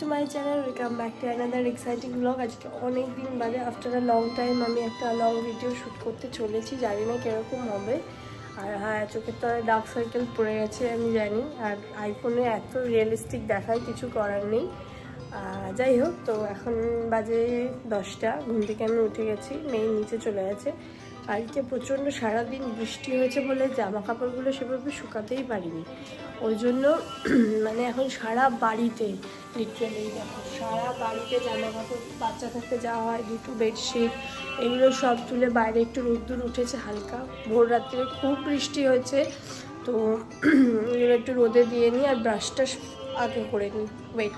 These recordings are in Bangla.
to my channel. Welcome back to another exciting vlog. আজকে অনেক দিন বাদে আফটার আ লং টাইম আমি একটা লং ভিডিও শ্যুট করতে চলেছি। জানি না কিরকম হবে। আর হ্যাঁ, চোখের তলায় ডার্ক সার্কেল পড়ে গেছে আমি জানি। আর আইফোনে এত রিয়েলিস্টিক দেখায়, কিছু করার নেই। যাই হোক, তো এখন বাজে 10টা। ঘুম থেকে আমি উঠে গেছি, মেয়ে নিচে চলে গেছে। কালকে প্রচণ্ড সারাদিন বৃষ্টি হয়েছে বলে জামা কাপড়গুলো সেভাবে শুকাতেই পারিনি। ওই জন্য মানে এখন সারা বাড়িতে লিটারালি দেখো, সারা বাড়িতে জামা কাপড়, বাচ্চা থাকতে যাওয়া হয়, দুটো বেডশিট এগুলো সব তুলে বাইরে একটু রোদ্দুর উঠেছে হালকা। ভোর রাত্রে খুব বৃষ্টি হয়েছে, তো এগুলো একটু রোদে দিয়ে নিই আর ব্রাশটা আগে করে নিই। ওয়েট,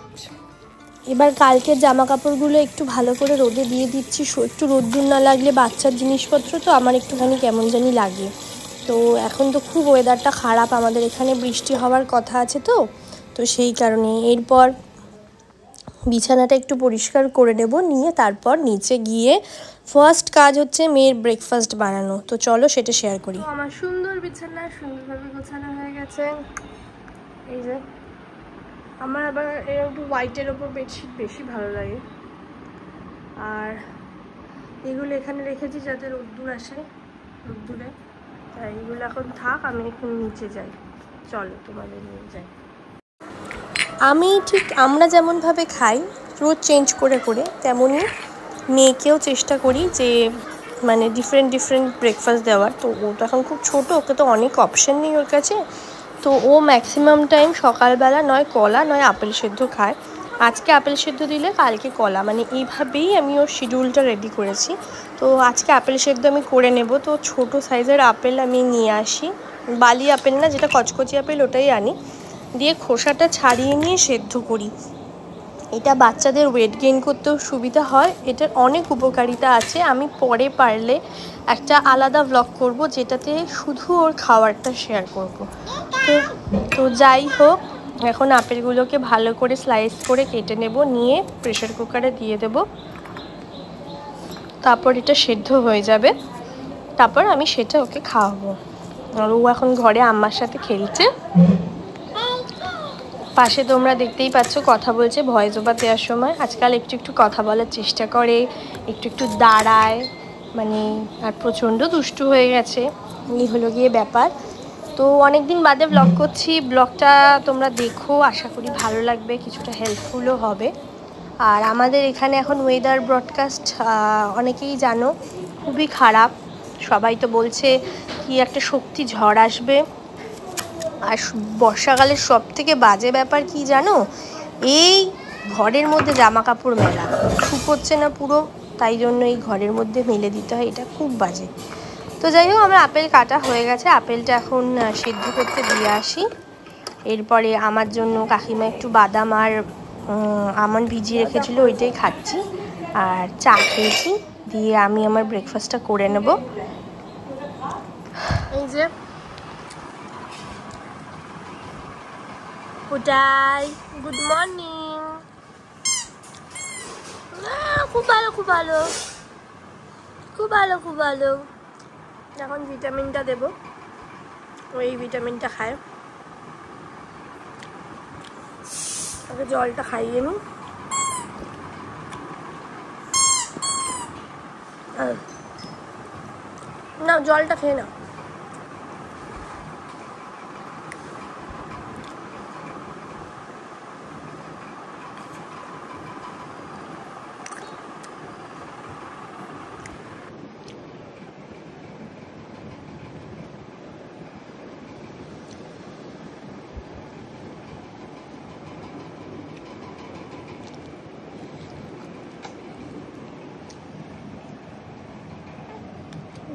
এবার কালকের জামা কাপড়গুলো একটু ভালো করে রোদে দিয়ে দিচ্ছি। একটু রোদ্দুর না লাগলে বাচ্চার জিনিসপত্র তো আমার একটুখানি কেমন জানি লাগে। তো এখন তো খুব ওয়েদারটা খারাপ, আমাদের এখানে বৃষ্টি হওয়ার কথা আছে, তো সেই কারণে এরপর বিছানাটা একটু পরিষ্কার করে নেব, নিয়ে তারপর নিচে গিয়ে ফার্স্ট কাজ হচ্ছে মেয়ের ব্রেকফাস্ট বানানো। তো চলো সেটা শেয়ার করি। আমার সুন্দর বিছানা সুন্দরভাবে গোছানো হয়ে গেছে। এই যে আমার আবার এরকম একটু হোয়াইটের ওপর বেডশিট বেশি ভালো লাগে। আর এগুলো এখানে রেখেছি যাতে রোদ্দুর আসে, রোদ্দুরে। তাই এগুলো এখন থাক, আমি এখন নিচে যাই। চলো তোমাদের নিয়ে যাই। আমি ঠিক আমরা যেমনভাবে খাই রোজ চেঞ্জ করে করে, তেমনই মেয়েকেও চেষ্টা করি যে মানে ডিফারেন্ট ব্রেকফাস্ট দেওয়ার। তো ও তো এখন খুব ছোটো, ওকে তো অনেক অপশান নেই ওর কাছে। তো ও ম্যাক্সিমাম টাইম সকালবেলা নয় কলা নয় আপেল সেদ্ধ খায়। আজকে আপেল সেদ্ধ দিলে কালকে কলা, মানে এইভাবেই আমি ওর শিডিউলটা রেডি করেছি। তো আজকে আপেল সেদ্ধ আমি করে নেব। তো ছোট সাইজের আপেল আমি নিয়ে আসি, বালি আপেল না, যেটা কচকচি আপেল ওটাই আনি, দিয়ে খোসাটা ছাড়িয়ে নিয়ে সেদ্ধ করি। এটা বাচ্চাদের ওয়েট গেইন করতেও সুবিধা হয়, এটার অনেক উপকারিতা আছে। আমি পরে পারলে একটা আলাদা ব্লগ করব যেটাতে শুধু ওর খাবারটা শেয়ার করব। তো যাই হোক, এখন আপেলগুলোকে ভালো করে স্লাইস করে কেটে নেব, নিয়ে প্রেশার কুকারে দিয়ে দেব। তারপর এটা সেদ্ধ হয়ে যাবে, তারপর আমি সেটা ওকে খাওয়াবো। আর ও এখন ঘরে আম্মার সাথে খেলছে। পাশে তোমরা দেখতেই পাচ্ছ কথা বলছে ভয়েস ওভার দেওয়ার সময়। আজকাল একটু কথা বলার চেষ্টা করে, একটু দাঁড়ায়, মানে আর প্রচণ্ড দুষ্টু হয়ে গেছে। এই হলো গিয়ে ব্যাপার। তো অনেক দিন বাদে ব্লগ করছি, ব্লগটা তোমরা দেখো, আশা করি ভালো লাগবে, কিছুটা হেল্পফুলও হবে। আর আমাদের এখানে এখন ওয়েদার ব্রডকাস্ট অনেকেই জানো খুবই খারাপ। সবাই তো বলছে কি একটা শক্তি ঝড় আসবে। আর বর্ষাকালের সব থেকে বাজে ব্যাপার কি জানো, এই ঘরের মধ্যে জামা কাপড় মেলা শুকোচ্ছে না পুরো, তাই জন্য এই ঘরের মধ্যে মেলে দিতে হয়, এটা খুব বাজে। তো যাই হোক, আমার আপেল কাটা হয়ে গেছে, আপেলটা এখন সেদ্ধ করতে দিয়ে আসি। এরপরে আমার জন্য কাকিমা একটু বাদাম আর আমন্ড ভিজিয়ে রেখেছিলো, ওইটাই খাচ্ছি। আর চা খেয়েছি, দিয়ে আমি আমার ব্রেকফাস্টটা করে নেব। এই যে ওটাই, গুড মর্নিং। খুব ভালো খুব ভালো খুব ভালো খুব ভালো। এখন ভিটামিনটা দেবো, ওই ভিটামিনটা খায়। আগে জলটা খাইয়ে নিই। না, জলটা খেয়ে না।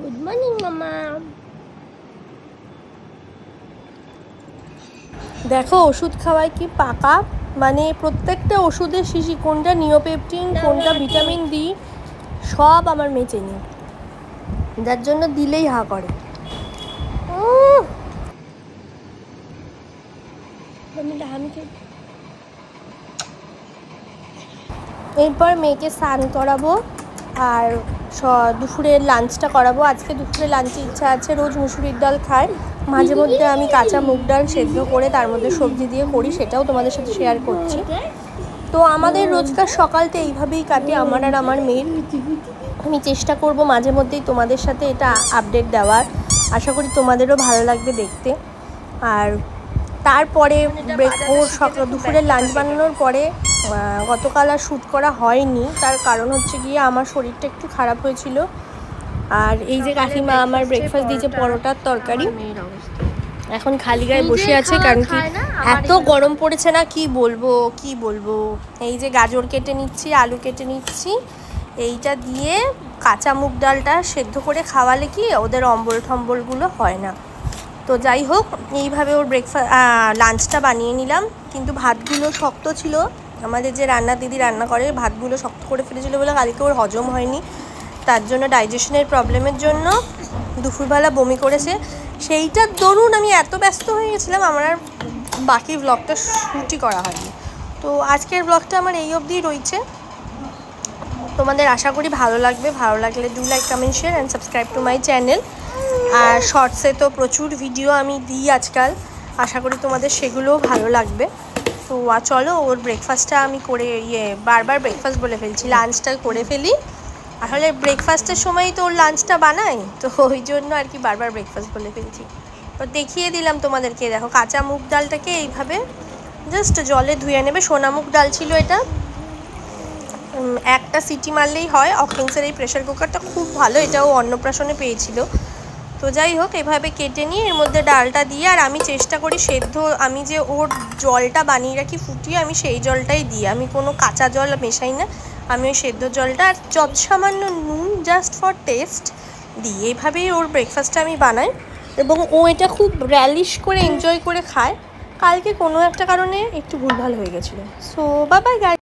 গুড মর্নিং মামা। দেখো ওষুধ খাওয়ায় কি পাকা, মানে প্রত্যেকটা ওষুধের শিশি, কোনটা নিওপেপটিন কোনটা ভিটামিন ডি সব আমার মেয়ে চেনে, যার জন্য দিলেই হা করে। এরপর মেয়েকে স্নান করাবো আর দুপুরের লাঞ্চটা করাবো। আজকে দুপুরে লাঞ্চে ইচ্ছা আছে, রোজ মুসুরির ডাল খায়, মাঝে মধ্যে আমি কাঁচা মুগ ডাল সেদ্ধ করে তার মধ্যে সবজি দিয়ে করি, সেটাও তোমাদের সাথে শেয়ার করছি। তো আমাদের রোজকার সকালটা এইভাবেই কাটে আমার আর আমার মেয়ের। আমি চেষ্টা করব মাঝে মধ্যেই তোমাদের সাথে এটা আপডেট দেওয়ার, আশা করি তোমাদেরও ভালো লাগবে দেখতে। আর তারপরে ওর দুপুরের লাঞ্চ বানানোর পরে গতকাল আর শ্যুট করা হয়নি, তার কারণ হচ্ছে গিয়ে আমার শরীরটা একটু খারাপ হয়েছিল। আর এই যে কাকিমা আমার ব্রেকফাস্ট দিয়েছে পরোটার তরকারি, এখন খালি গায়ে বসে আছে, কারণ কি এত গরম পড়েছে না, কি বলবো। এই যে গাজর কেটে নিচ্ছি, আলু কেটে নিচ্ছি, এইটা দিয়ে কাঁচা মুগ ডালটা সেদ্ধ করে খাওয়ালে কি ওদের অম্বল ঠম্বলগুলো হয় না। তো যাই হোক, এইভাবে ওর লাঞ্চটা বানিয়ে নিলাম। কিন্তু ভাতগুলো শক্ত ছিল, আমাদের যে দিদি রান্না করে ভাতগুলো শক্ত করে ফেলেছিল বলে কালকে ওর হজম হয়নি, তার জন্য ডাইজেশনের প্রবলেমের জন্য দুপুরবেলা বমি করেছে। সেইটার দরুন আমি এত ব্যস্ত হয়ে গেছিলাম আমার আর বাকি ব্লগটা শ্যুটই করা হয়নি। তো আজকের ব্লগটা আমার এই অবধিই রয়েছে, তোমাদের আশা করি ভালো লাগবে। ভালো লাগলে do like, comment, share and subscribe to my channel. আর শর্টসে তো প্রচুর ভিডিও আমি দিই আজকাল, আশা করি তোমাদের সেগুলোও ভালো লাগবে। তো চলো ওর ব্রেকফাস্টটা আমি করে বারবার ব্রেকফাস্ট বলে ফেলছি, লাঞ্চটা করে ফেলি। আসলে ব্রেকফাস্টের সময় তো ওর লাঞ্চটা বানাই, তো ওই জন্য আর কি বারবার ব্রেকফাস্ট বলে ফেলছি। তো দেখিয়ে দিলাম তোমাদেরকে, দেখো কাঁচা মুগ ডালটাকে এইভাবে জাস্ট জলে ধুয়ে নেবে। সোনা মুগ ডাল ছিল এটা, একটা সিটি মারলেই হয়। অকিংসের এই প্রেশার কুকারটা খুব ভালো, এটাও অন্নপ্রাশনে পেয়েছিল। তো যাই হোক, এভাবে কেটে নিয়ে এর মধ্যে ডালটা দিয়ে, আর আমি চেষ্টা করি সেদ্ধ, আমি যে ওর জলটা বানিয়ে রাখি ফুটিয়ে, আমি সেই জলটাই দিই, আমি কোনো কাঁচা জল মেশাই না, আমি ওই সেদ্ধ জলটা আর সামান্য নুন জাস্ট ফর টেস্ট দিই। এইভাবেই ওর ব্রেকফাস্টটা আমি বানাই এবং ও এটা খুব র্যালিশ করে এনজয় করে খায়। কালকে কোনো একটা কারণে একটু ভুলভাল হয়ে গেছিলো। So bye bye guys.